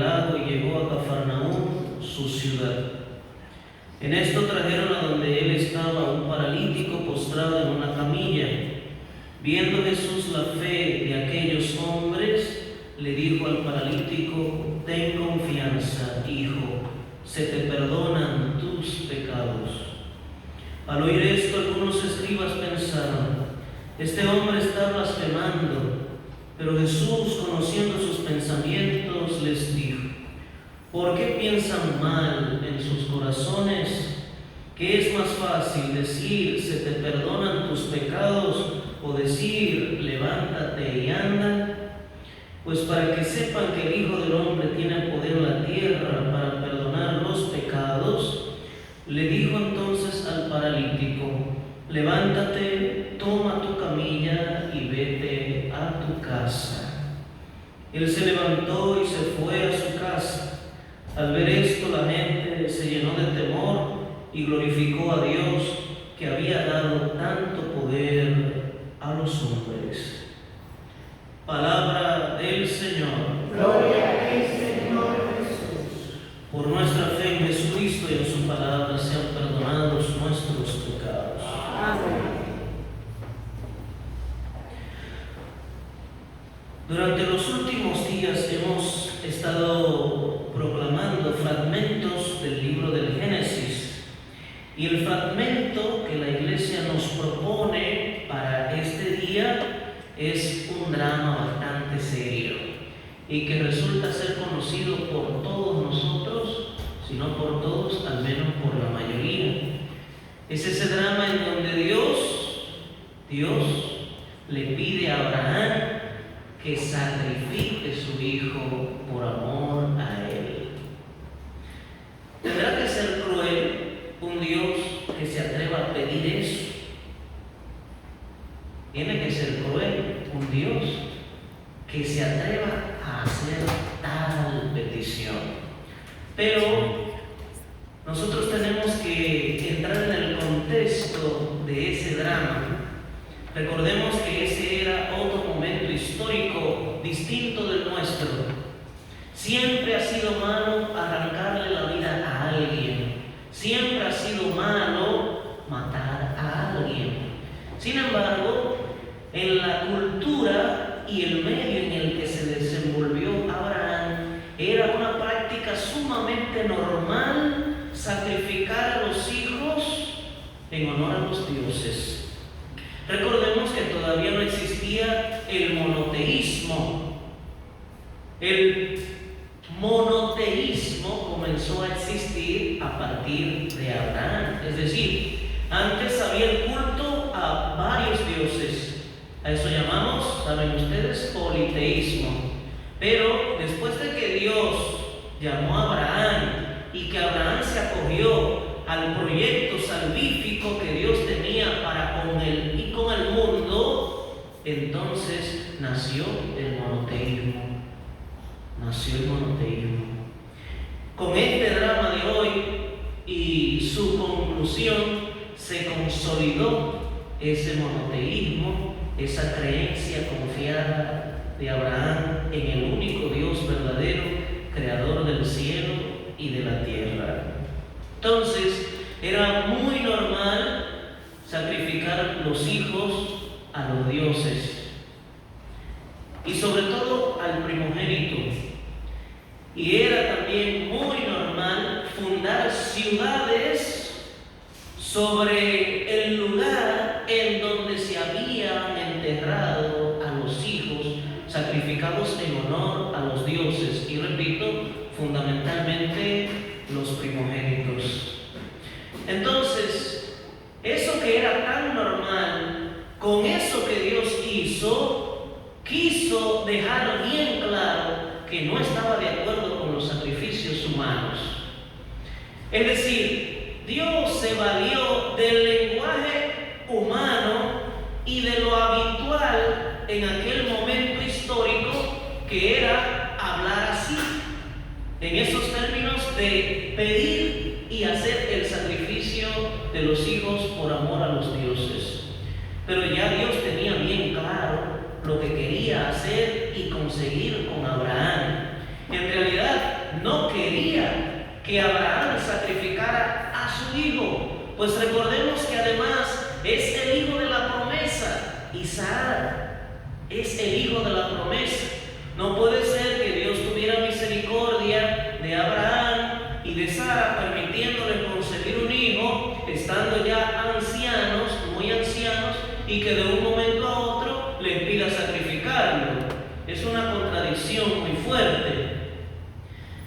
lago y llegó a Cafarnaúm, su ciudad. En esto trajeron a donde él estaba un paralítico postrado en una camilla. Viendo Jesús la fe de aquellos hombres, le dijo al paralítico: ten confianza, hijo, se te perdonan tus pecados. Al oír esto, algunos escribas pensaron: este hombre está blasfemando. Pero Jesús, conociendo sus pensamientos, les dijo: ¿por qué piensan mal en sus corazones? ¿Qué es más fácil decir: se te perdonan tus pecados, o decir: levántate y anda? Pues para que sepan que el Hijo del Hombre tiene poder en la tierra para perdonar los pecados, le dijo entonces al paralítico: levántate, toma tu camilla y vete a tu casa. Él se levantó y se fue a su casa. Al ver esto, la gente se llenó de temor y glorificó a Dios, que había dado tanto poder a los hombres. Palabra del Señor. Gloria a ti, Señor Jesús. Por nuestra fe en Jesucristo y en su palabra sean perdonados nuestros pecados. Amén. Durante los últimos días hemos estado proclamando fragmentos del libro del Génesis, y el fragmento que la Iglesia nos propone para este día es un drama bastante serio y que resulta ser conocido por todos nosotros, si no por todos, al menos por la mayoría. Es ese drama en donde Dios le pide a Abraham que sacrifique su hijo por amor a él. ¿Tendrá que ser cruel un Dios que se atreva a pedir eso? Tiene que ser cruel un Dios que se atreva a hacer tal petición. Pero nosotros tenemos que entrar en el contexto de ese drama. Recordemos que ese era otro momento histórico distinto del nuestro. Siempre ha sido malo arrancarle la vida a alguien. Siempre ha sido malo matar a alguien. Sin embargo, en la cultura y el medio en el que se desenvolvió Abraham, era una práctica sumamente normal sacrificar a los hijos en honor a los dioses. Recordemos que todavía no existía el monoteísmo. El monoteísmo comenzó a existir a partir de Abraham. Es decir, antes había el culto a varios dioses. A eso llamamos, saben ustedes, politeísmo. Pero después de que Dios llamó a Abraham y que Abraham se acogió al proyecto salvífico que Dios tenía para con él y con el mundo, entonces nació el monoteísmo. Con este drama de hoy y su conclusión, se consolidó ese monoteísmo, esa creencia confiada de Abraham en el único Dios verdadero, creador del cielo y de la tierra. Entonces, era muy normal sacrificar los hijos a los dioses, y sobre todo al primogénito. Y era también muy normal fundar ciudades sobre el lugar en donde se habían enterrado a los hijos sacrificados en honor a los dioses. Y repito, fundamentalmente los primogénitos. Entonces, eso que era tan normal, con eso que Dios quiso dejar bien claro que no estaba de acuerdo con los sacrificios humanos. Es decir, Dios se valió del lenguaje humano y de lo habitual en aquel momento histórico, que era hablar así, en esos términos de pedir y hacer el sacrificio de los hijos por amor a los dioses. Pero ya Dios tenía bien claro lo que quería hacer y conseguir con Abraham. En realidad, no quería que Abraham sacrificara a su hijo, pues recordemos que además es el hijo de la promesa. Isaac es el hijo de la promesa. No puede ser que Dios tuviera misericordia de Abraham y de Sara, permitiéndole concebir un hijo, estando ya ancianos, muy ancianos, y que de un momento a otro le pida sacrificarlo. Es una contradicción muy fuerte.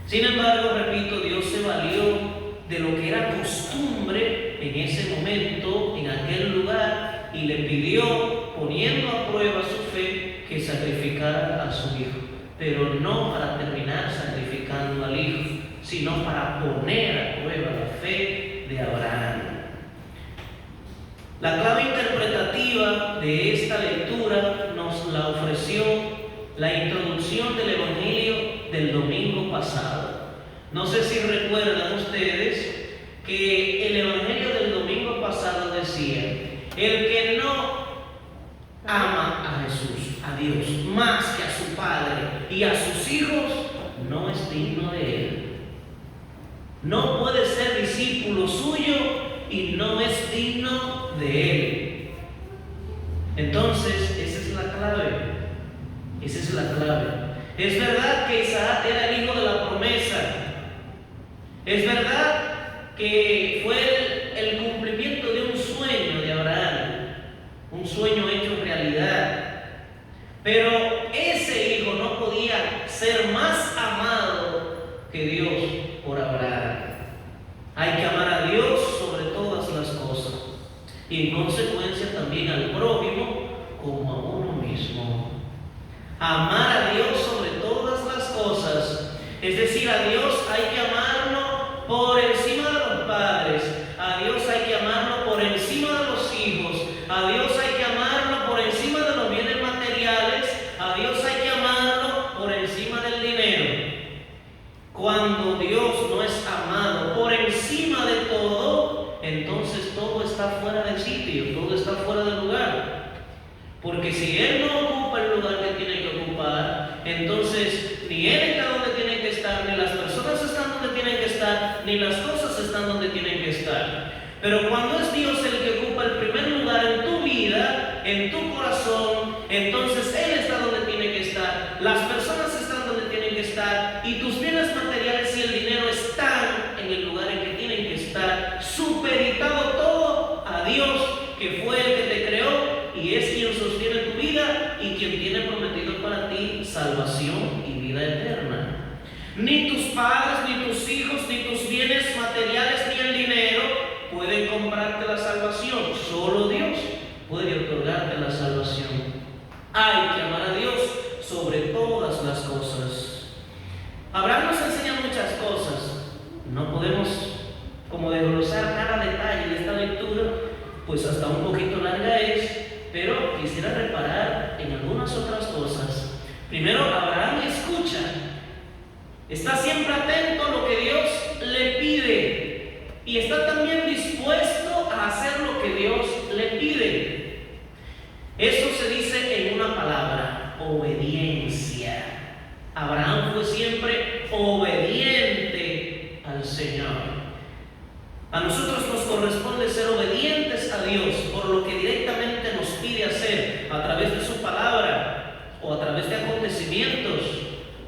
Sin embargo, repito, Dios se valió de lo que era costumbre en ese momento, en aquel lugar, y le pidió, poniendo a prueba su fe, que sacrificara a su hijo. Pero no para terminar sacrificando al hijo, sino para poner a prueba la fe de Abraham. La clave interpretativa de esta lectura nos la ofreció la introducción del Evangelio del domingo pasado. No sé si recuerdan ustedes que el Evangelio del domingo pasado decía: el que no ama a Jesús, a Dios, más que a su Padre y a sus hijos, no es digno de Él. No puede ser discípulo suyo y no es digno de Él. Entonces, esa es la clave. Esa es la clave. Es verdad que Isaac era el hijo de la promesa. Es verdad que fue el cumplimiento de un sueño de Abraham, un sueño hecho realidad. Pero ese hijo no podía ser más amado que Dios por Abraham. Hay que amar a Dios sobre todas las cosas y en consecuencia también al prójimo como a uno mismo. Amar a Dios sobre todas las cosas, es decir, a Dios hay que amarlo por encima de los padres, a Dios hay que amarlo por encima de los hijos, a Dios hay que amarlo por encima de los bienes materiales, a Dios hay que amarlo por encima del dinero. Cuando Dios no es amado por encima de todo, entonces todo está fuera de sitio, todo está fuera de lugar. Porque si Él no ocupa el lugar que tiene que ocupar, entonces ni Él está donde tiene que estar, ni las personas están donde tienen que estar, ni las cosas están donde tienen que estar. Pero cuando es Dios el que ocupa el primer lugar en tu vida, en tu corazón, entonces Él está donde tiene que estar, las personas están donde tienen que estar, y tus bienes materiales y el dinero están en el lugar en que tienen que estar, supeditado todo a Dios, que fue el que te creó y es quien sostiene tu vida y quien tiene prometido para ti salvación y vida eterna. Ni tus padres, ni tus hijos, ni tus bienes materiales, ni el dinero pueden comprarte la salvación. Solo Dios puede otorgarte la salvación. Hay que amar a Dios sobre todas las cosas. Abraham nos enseña muchas cosas. No podemos como desglosar cada detalle de esta lectura, pues hasta un poquito larga es, pero quisiera reparar en algunas otras cosas. Primero, Abraham escucha. Está siempre atento a lo que Dios le pide y está también dispuesto a hacer lo que Dios le pide. Eso se dice en una palabra: obediencia. Abraham fue siempre obediente al Señor. A nosotros nos corresponde ser obedientes a Dios por lo que directamente nos pide hacer a través de su palabra o a través de acontecimientos,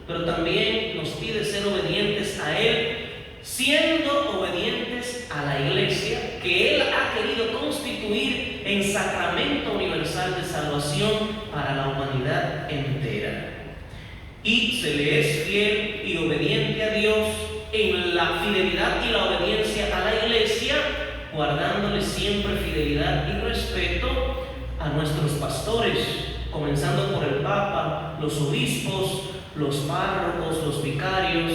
pero también nos pide ser obedientes a Él, siendo obedientes a la iglesia que Él ha querido constituir en sacramento universal de salvación para la humanidad entera. Y se le es fiel y obediente a Dios en la fidelidad y la obediencia a la iglesia, guardándole siempre fidelidad y respeto a nuestros pastores, comenzando por el Papa, los obispos, los párrocos, los vicarios,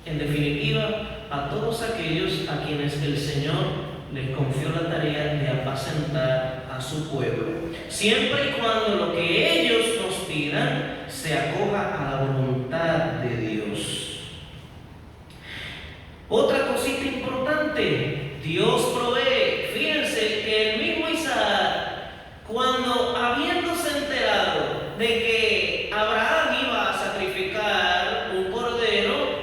en definitiva, a todos aquellos a quienes el Señor les confió la tarea de apacentar a su pueblo, siempre y cuando lo que ellos nos pidan se acoja a la voluntad de Dios. Otra cosita importante, Dios provee. Fíjense que el mismo Isaac, cuando habiéndose enterado de que Abraham iba a sacrificar un cordero,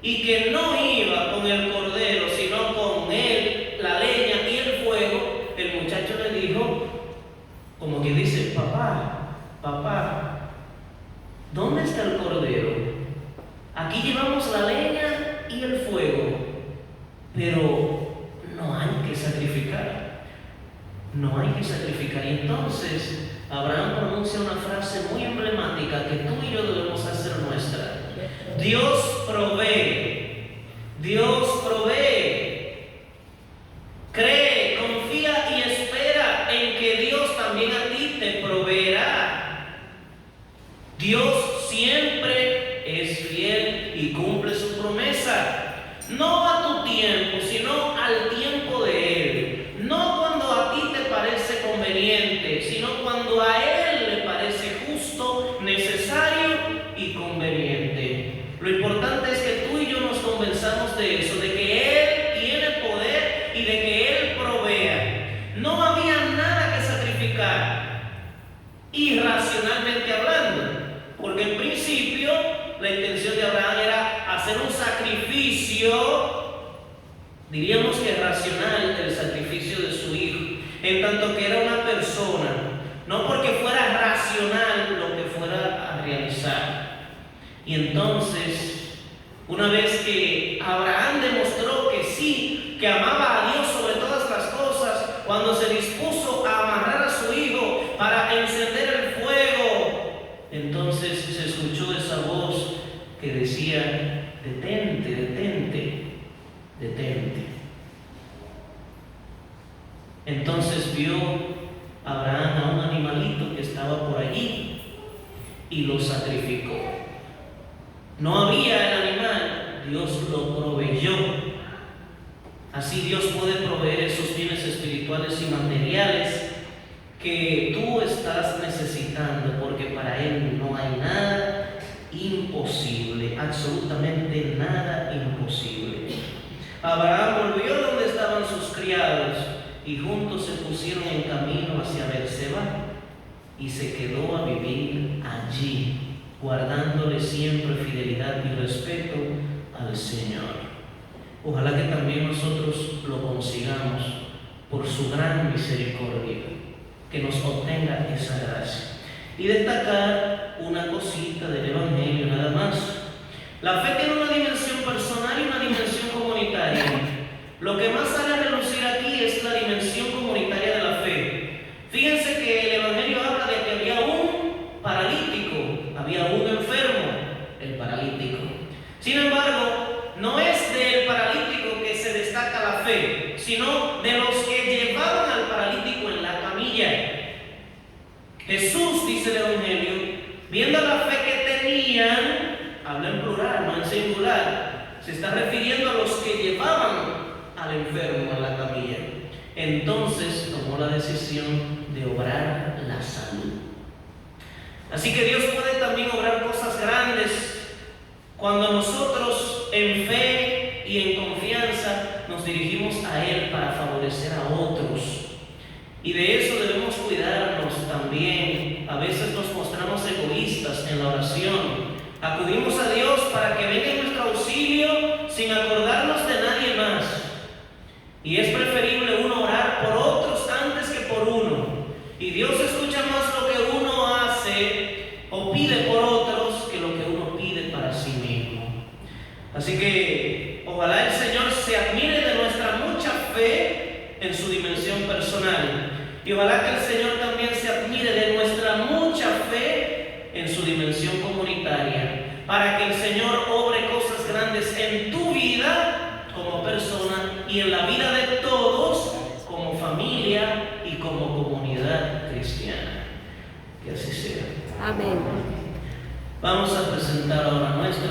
y que no iba con el cordero, sino con él, la leña y el fuego, el muchacho le dijo, como que dice, papá, ¿dónde está el cordero? Aquí llevamos la leña y el fuego, pero no hay que sacrificar. No hay que sacrificar. Y entonces Abraham pronuncia una frase muy emblemática que tú y yo debemos hacer nuestra. Dios provee. Dios provee. Cree, confía y espera en que Dios también a ti te proveerá. Dios siempre es fiel y cumple su promesa. No a tu tiempo, sino al tiempo de Él. No cuando a ti te parece conveniente, sino cuando a Él le parece justo, necesario y conveniente. Lo importante es que tú y yo nos convenzamos de eso, de que Él tiene poder y de que Él provea. No había nada que sacrificar, irracionalmente hablando, porque en principio la intención de Abraham era hacer un sacrificio, diríamos que racional, el sacrificio de su hijo, en tanto que era una persona, no porque fuera racional lo que fuera a realizar. Y entonces, una vez que Abraham demostró que sí, que amaba a Dios sobre todas las cosas, cuando se dispuso a amarrar a su hijo para encender el fuego, entonces se escuchó esa voz que decía, detente, detente, detente. Entonces vio Abraham a un animalito que estaba por allí y lo sacrificó. No había el animal, Dios lo proveyó. Así Dios puede proveer esos bienes espirituales y materiales que tú estás necesitando, porque para Él no hay nada imposible, absolutamente nada imposible. Abraham volvió donde estaban sus criados y juntos se pusieron en camino hacia Berseba y se quedó a vivir allí, guardándole siempre fidelidad y respeto al Señor. Ojalá que también nosotros lo consigamos por su gran misericordia, que nos obtenga esa gracia. Y destacar una cosita del Evangelio nada más. La fe tiene una dimensión personal y una dimensión comunitaria. Lo que más sale a relucir aquí es la dimensión comunitaria de la fe. Fíjense que el Evangelio habla de que había un paralítico, había un enfermo, el paralítico. Sin embargo, no es del paralítico que se destaca la fe, sino de los que llevaban al paralítico en la camilla. Jesús, dice el Evangelio, viendo la fe que tenían, habla en plural, no en singular, se está refiriendo a los que llevaban al enfermo en la camilla. Entonces tomó la decisión de obrar la salud. Así que Dios puede también obrar cosas grandes cuando nosotros en fe y en confianza nos dirigimos a Él para favorecer a otros. Y de eso debemos cuidarnos también. A veces nos mostramos egoístas en la oración. Acudimos a Dios para que venga en nuestro auxilio sin acordarnos de nadie más. Y es preferible uno orar por otros antes que por uno. Y Dios escucha más lo que uno hace o pide por otros que lo que uno pide para sí mismo. Así que ojalá el Señor se admire de nuestra mucha fe en su dimensión personal. Y ojalá que el Señor también se admire de nuestra mucha fe en su dimensión comunitaria, para que el Señor obre cosas grandes en tu vida como persona y en la vida de todos como familia y como comunidad cristiana. Que así sea. Amén. Vamos a presentar ahora nuestras